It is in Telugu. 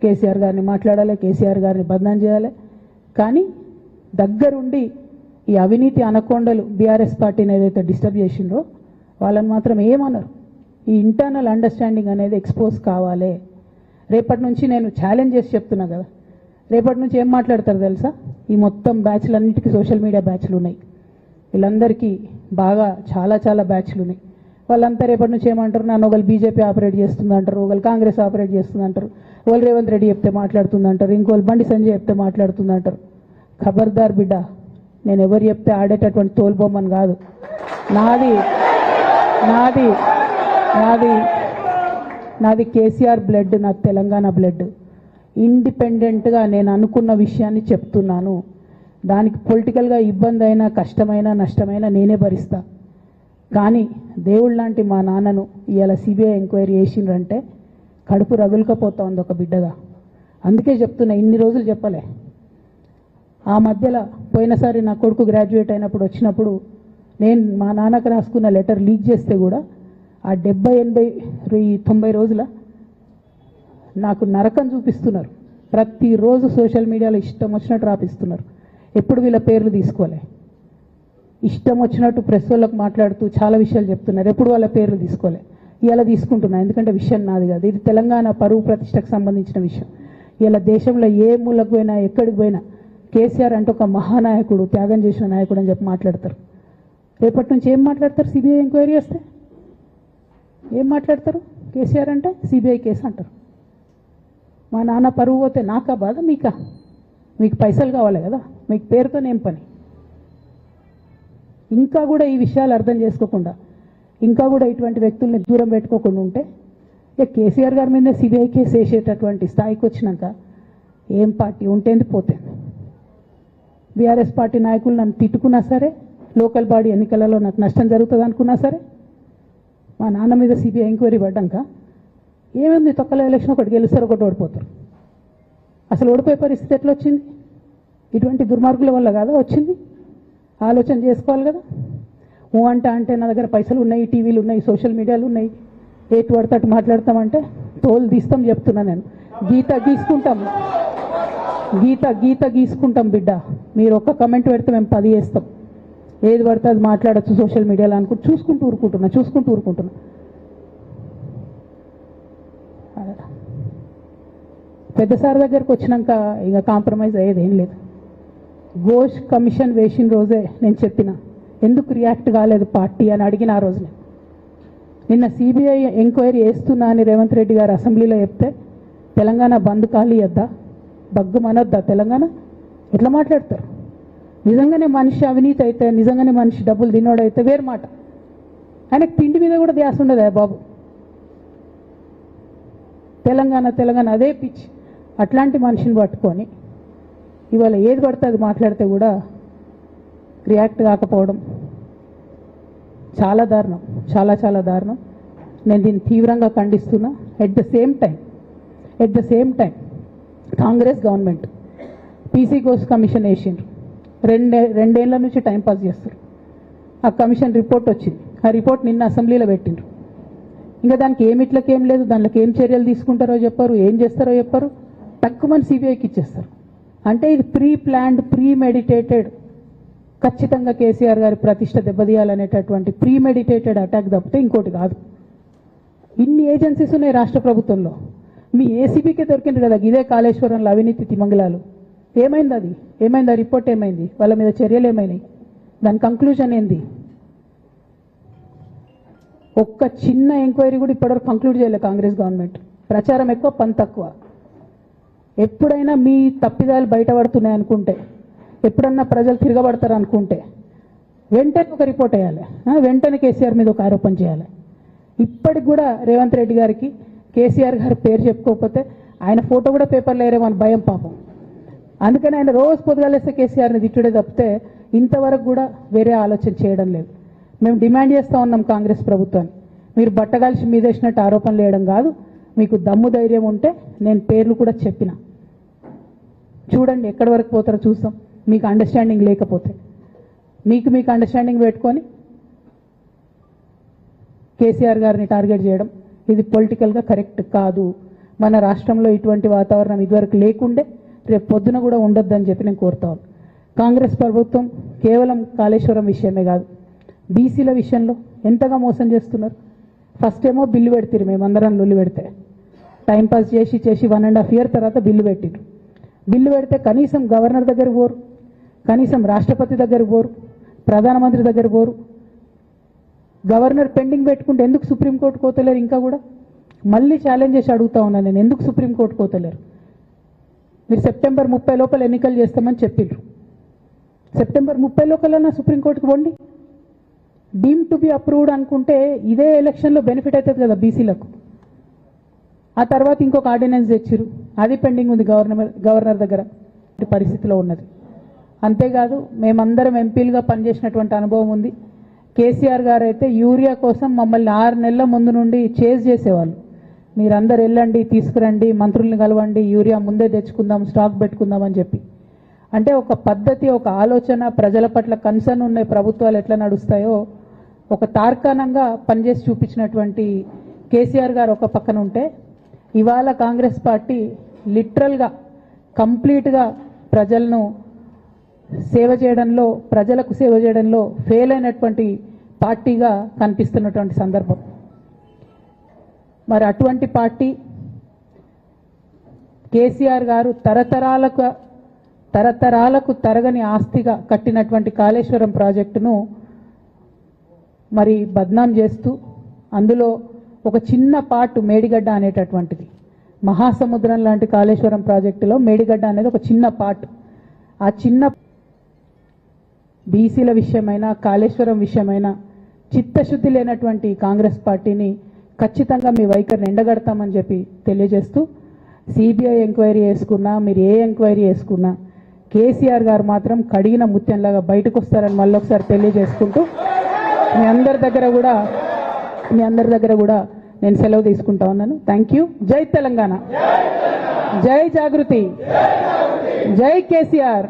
కేసీఆర్ గారిని మాట్లాడాలి, కేసీఆర్ గారిని బదనాం చేయాలి. కానీ దగ్గరుండి ఈ అవినీతి అనకొండలు బీఆర్ఎస్ పార్టీని ఏదైతే డిస్టర్బ్ చేసిండ్రో వాళ్ళని మాత్రం ఏమన్నారు. ఈ ఇంటర్నల్ అండర్స్టాండింగ్ అనేది ఎక్స్పోజ్ కావాలి. రేపటి నుంచి నేను ఛాలెంజ్ చేసి చెప్తున్నా కదా, రేపటి నుంచి ఏం మాట్లాడతారు తెలుసా? ఈ మొత్తం బ్యాచ్లన్నిటికీ సోషల్ మీడియా బ్యాచ్లు ఉన్నాయి. వీళ్ళందరికీ బాగా చాలా చాలా బ్యాచ్లు ఉన్నాయి. వాళ్ళంతా రేపటి నుంచి ఏమంటారు? నన్ను ఒకళ్ళు బీజేపీ ఆపరేట్ చేస్తుంది అంటారు, ఒకళ్ళు కాంగ్రెస్ ఆపరేట్ చేస్తుంది అంటారు, ఒకళ్ళు రేవంత్ రెడ్డి చెప్తే మాట్లాడుతుంది అంటారు, ఇంకోళ్ళు బండి సంజయ్ చెప్తే మాట్లాడుతుంది అంటారు. ఖబర్దార్ బిడ్డ, నేను ఎవరు చెప్తే ఆడేటటువంటి తోలుబొమ్మని కాదు. నాది నాది నాది నాది కేసీఆర్ బ్లడ్, నాది తెలంగాణ బ్లడ్. ఇండిపెండెంట్గా నేను అనుకున్న విషయాన్ని చెప్తున్నాను. దానికి పొలిటికల్గా ఇబ్బంది అయినా, కష్టమైనా, నష్టమైనా నేనే భరిస్తా. కానీ దేవుళ్ళ లాంటి మా నాన్నను ఇవాళ సిబిఐ ఎంక్వైరీ చేసిండ్రంటే కడుపు రగులుకపోతా ఉంది ఒక బిడ్డగా. అందుకే చెప్తున్నా, ఇన్ని రోజులు చెప్పలే. ఆ మధ్యలో పోయినసారి నా కొడుకు గ్రాడ్యుయేట్ అయినప్పుడు వచ్చినప్పుడు నేను మా నాన్నకు రాసుకున్న లెటర్ లీక్ చేస్తే కూడా ఆ 70, 80, 90 రోజుల నాకు నరకం చూపిస్తున్నారు. ప్రతిరోజు సోషల్ మీడియాలో ఇష్టం వచ్చినట్టు రాపిస్తున్నారు. ఎప్పుడు వీళ్ళ పేర్లు తీసుకోలే, ఇష్టం వచ్చినట్టు ప్రెస్ వాళ్ళకు మాట్లాడుతూ చాలా విషయాలు చెప్తున్నారు. ఎప్పుడు వాళ్ళ పేర్లు తీసుకోలే. ఇలా తీసుకుంటున్నా, ఎందుకంటే విషయం నాది కాదు, ఇది తెలంగాణ పరువు ప్రతిష్టకు సంబంధించిన విషయం. ఇలా దేశంలో ఏ మూలకు పోయినా, ఎక్కడికి పోయినా కేసీఆర్ అంటే ఒక మహానాయకుడు, త్యాగం చేసిన నాయకుడు అని చెప్పి మాట్లాడతారు. రేపటి నుంచి ఏం మాట్లాడతారు? సిబిఐ ఎంక్వైరీ చేస్తే ఏం మాట్లాడతారు? కేసీఆర్ అంటే సిబిఐ కేసు అంటారు. మా నాన్న పరువు పోతే నాకా బాధ, మీకా? మీకు పైసలు కావాలి కదా, మీకు పేరుతోనేం పని? ఇంకా కూడా ఈ విషయాలు అర్థం చేసుకోకుండా, ఇంకా కూడా ఇటువంటి వ్యక్తుల్ని దూరం పెట్టుకోకుండా ఉంటే ఇక కేసీఆర్ గారి మీద సిబిఐ కేసు వేసేటటువంటి స్థాయికి వచ్చినాక ఏం పార్టీ ఉంటేంది పోతేంది. బీఆర్ఎస్ పార్టీ నాయకులు నన్ను తిట్టుకున్నా సరే, లోకల్ బాడీ ఎన్నికలలో నాకు నష్టం జరుగుతుంది అనుకున్నా సరే, మా నాన్న మీద సిబిఐ ఎంక్వైరీ పడ్డాక ఏముంది, తొక్కల ఎలక్షన్ ఒకటి గెలుస్తారు, ఒకటి ఓడిపోతారు. అసలు ఓడిపోయే పరిస్థితి ఎట్లా వచ్చింది? ఇటువంటి దుర్మార్గుల వల్ల కాదా వచ్చింది? ఆలోచన చేసుకోవాలి కదా. అంటే నా దగ్గర పైసలు ఉన్నాయి, టీవీలు ఉన్నాయి, సోషల్ మీడియాలు ఉన్నాయి, ఏటు పడితే అటు మాట్లాడతామంటే తోలు తీస్తాం చెప్తున్నా నేను. గీత గీసుకుంటాం బిడ్డ. మీరు ఒక్క కమెంట్ పెడితే మేము 10 చేస్తాం. ఏది పడితే అది మాట్లాడచ్చు సోషల్ మీడియాలో అనుకుంటూ చూసుకుంటూ ఊరుకుంటున్నా. పెద్దసారి దగ్గరకు వచ్చినాక ఇక కాంప్రమైజ్ అయ్యేది ఏం లేదు. ఘోష్ కమిషన్ వేసిన రోజే నేను చెప్పిన, ఎందుకు రియాక్ట్ కాలేదు పార్టీ అని అడిగిన ఆ రోజునే. నిన్న సిబిఐ ఎంక్వైరీ వేస్తున్నా అని రేవంత్ రెడ్డి గారు అసెంబ్లీలో చెప్తే తెలంగాణ బంద్ ఖాళీ వద్దా, బగ్గుమనొద్దా తెలంగాణ? ఎట్లా మాట్లాడతారు? నిజంగానే మనిషి అవినీతి అయితే, నిజంగానే మనిషి డబ్బులు తినోడైతే వేరు మాట. ఆయనకు తిండి మీద కూడా ధ్యాస ఉండదా బాబు? తెలంగాణ అదే పిచ్చి. అట్లాంటి మనిషిని పట్టుకొని ఇవాళ ఏది పడితే అది మాట్లాడితే కూడా రియాక్ట్ కాకపోవడం చాలా దారుణం, చాలా దారుణం. నేను దీన్ని తీవ్రంగా ఖండిస్తున్నా. At the same time Congress government P C Ghosh commission వేసిండ్రు. రెండేళ్ల నుంచి టైంపాస్ చేస్తారు. ఆ కమిషన్ రిపోర్ట్ వచ్చింది. ఆ రిపోర్ట్ నిన్న అసెంబ్లీలో పెట్టిండ్రు. ఇంకా దానికి ఏమిట్లకేం లేదు, దాంట్లోకి ఏం చర్యలు తీసుకుంటారో చెప్పారు, ఏం చేస్తారో చెప్పారు. తక్కువ మంది సిబిఐకి ఇచ్చేస్తారు. అంటే ఇది ప్రీ ప్లాన్డ్, ప్రీ మెడిటేటెడ్, ఖచ్చితంగా కేసీఆర్ గారి ప్రతిష్ట దెబ్బతీయాలనేటటువంటి ప్రీ మెడిటేటెడ్ అటాక్ తప్పితే ఇంకోటి కాదు. ఇన్ని ఏజెన్సీస్ ఉన్నాయి రాష్ట్ర ప్రభుత్వంలో. మీ ఏసీబీకే దొరికింది కదా ఇదే కాళేశ్వరంలో అవినీతి తిమంగళాలు. ఏమైంది అది? ఏమైంది ఆ రిపోర్ట్? ఏమైంది? వాళ్ళ మీద చర్యలు ఏమైనాయి? దాని కంక్లూజన్ ఏంది? ఒక్క చిన్న ఎంక్వైరీ కూడా ఇప్పటివరకు కంక్లూడ్ చేయలేదు కాంగ్రెస్ గవర్నమెంట్. ప్రచారం ఎక్కువ, పని తక్కువ. ఎప్పుడైనా మీ తప్పిదాలు బయటపడుతున్నాయి అనుకుంటే, ఎప్పుడన్నా ప్రజలు తిరగబడతారు అనుకుంటే వెంటనే ఒక రిపోర్ట్ వేయాలి, వెంటనే కేసీఆర్ మీద ఒక ఆరోపణ చేయాలి. ఇప్పటికి కూడా రేవంత్ రెడ్డి గారికి కేసీఆర్ గారి పేరు చెప్పుకోకపోతే ఆయన ఫోటో కూడా పేపర్లో వేరేమో అని భయం పాపం. అందుకని ఆయన రోజు పొద్దుగాలేస్తే కేసీఆర్ని తిట్టుడే తప్పితే ఇంతవరకు కూడా వేరే ఆలోచన చేయడం లేదు. మేము డిమాండ్ చేస్తూ ఉన్నాం కాంగ్రెస్ ప్రభుత్వాన్ని, మీరు బట్టగాల్చి మీదేసినట్టు ఆరోపణలు వేయడం కాదు, మీకు దమ్ము ధైర్యం ఉంటే నేను పేర్లు కూడా చెప్పిన, చూడండి ఎక్కడి వరకు పోతారో చూస్తాం. మీకు అండర్స్టాండింగ్ లేకపోతే మీకు అండర్స్టాండింగ్ పెట్టుకొని కేసీఆర్ గారిని టార్గెట్ చేయడం ఇది పొలిటికల్గా కరెక్ట్ కాదు. మన రాష్ట్రంలో ఇటువంటి వాతావరణం ఇదివరకు లేకుండే రేపు పొద్దున కూడా ఉండొద్దని చెప్పి నేను కోరుతాను. కాంగ్రెస్ ప్రభుత్వం కేవలం కాళేశ్వరం విషయమే కాదు, బీసీల విషయంలో ఎంతగా మోసం చేస్తున్నారు. ఫస్ట్ ఏమో బిల్లు పెడతారు, మేమందరం లొల్లి పెడితే టైంపాస్ చేసి 1.5 year తర్వాత బిల్లు పెట్టిరు. బిల్లు పెడితే కనీసం గవర్నర్ దగ్గర పోరు, కనీసం రాష్ట్రపతి దగ్గర పోరు, ప్రధానమంత్రి దగ్గర పోరు. గవర్నర్ పెండింగ్ పెట్టుకుంటే ఎందుకు సుప్రీంకోర్టు కోతలేరు? ఇంకా కూడా మళ్ళీ ఛాలెంజ్ చేసి అడుగుతా ఉన్నాను నేను, ఎందుకు సుప్రీంకోర్టు కోతలేరు? మీరు September 30 లోపల ఎన్నికలు చేస్తామని చెప్పిండ్రు. September 30 లోపల సుప్రీంకోర్టుకు పోండి. డీమ్ టు బి అప్రూవ్డ్ అనుకుంటే ఇదే ఎలక్షన్లో బెనిఫిట్ అవుతుంది కదా బీసీలకు. ఆ తర్వాత ఇంకొక ఆర్డినెన్స్ తెచ్చిరు, అది పెండింగ్ ఉంది గవర్నర్ దగ్గర పరిస్థితిలో ఉన్నది. అంతేకాదు మేమందరం ఎంపీలుగా పనిచేసినటువంటి అనుభవం ఉంది. కేసీఆర్ గారు అయితే యూరియా కోసం మమ్మల్ని 6 నెలల ముందు నుండి చేజ్ చేసేవాళ్ళు. మీరందరూ వెళ్ళండి, తీసుకురండి, మంత్రుల్ని కలవండి, యూరియా ముందే తెచ్చుకుందాం, స్టాక్ పెట్టుకుందాం అని చెప్పి. అంటే ఒక పద్ధతి, ఒక ఆలోచన, ప్రజల పట్ల కన్సర్న్ ఉన్న ప్రభుత్వాలు ఎట్లా నడుస్తాయో ఒక తార్కాణంగా పనిచేసి చూపించినటువంటి కేసీఆర్ గారు ఒక పక్కన ఉంటే, ఇవాళ కాంగ్రెస్ పార్టీ లిటరల్గా కంప్లీట్గా ప్రజలను సేవ చేయడంలో, ప్రజలకు సేవ చేయడంలో ఫెయిల్ అయినటువంటి పార్టీగా కనిపిస్తున్నటువంటి సందర్భం. మరి అటువంటి పార్టీ కేసీఆర్ గారు తరతరాలకు తరగని ఆస్తిగా కట్టినటువంటి కాళేశ్వరం ప్రాజెక్టును మరి బద్నాం చేస్తూ, అందులో ఒక చిన్న పార్ట్ మేడిగడ్డ అనేటటువంటిది, మహాసముద్రం లాంటి కాళేశ్వరం ప్రాజెక్టులో మేడిగడ్డ అనేది ఒక చిన్న పార్ట్. ఆ చిన్న బీసీల విషయమైనా కాళేశ్వరం విషయమైనా చిత్తశుద్ధి లేనటువంటి కాంగ్రెస్ పార్టీని ఖచ్చితంగా మీ వైఖరిని ఎండగడతామని చెప్పి తెలియజేస్తూ, సిబిఐ ఎంక్వైరీ చేసుకున్నా, మీరు ఏ ఎంక్వైరీ చేసుకున్నా కేసీఆర్ గారు మాత్రం కడిగిన ముత్యంలాగా బయటకు వస్తారని మళ్ళొకసారి తెలియజేసుకుంటూ మీ అందరి దగ్గర కూడా నేను సెలవు తీసుకుంటా ఉన్నాను. Thank you. జై తెలంగాణ, జై జాగృతి, జై కేసీఆర్.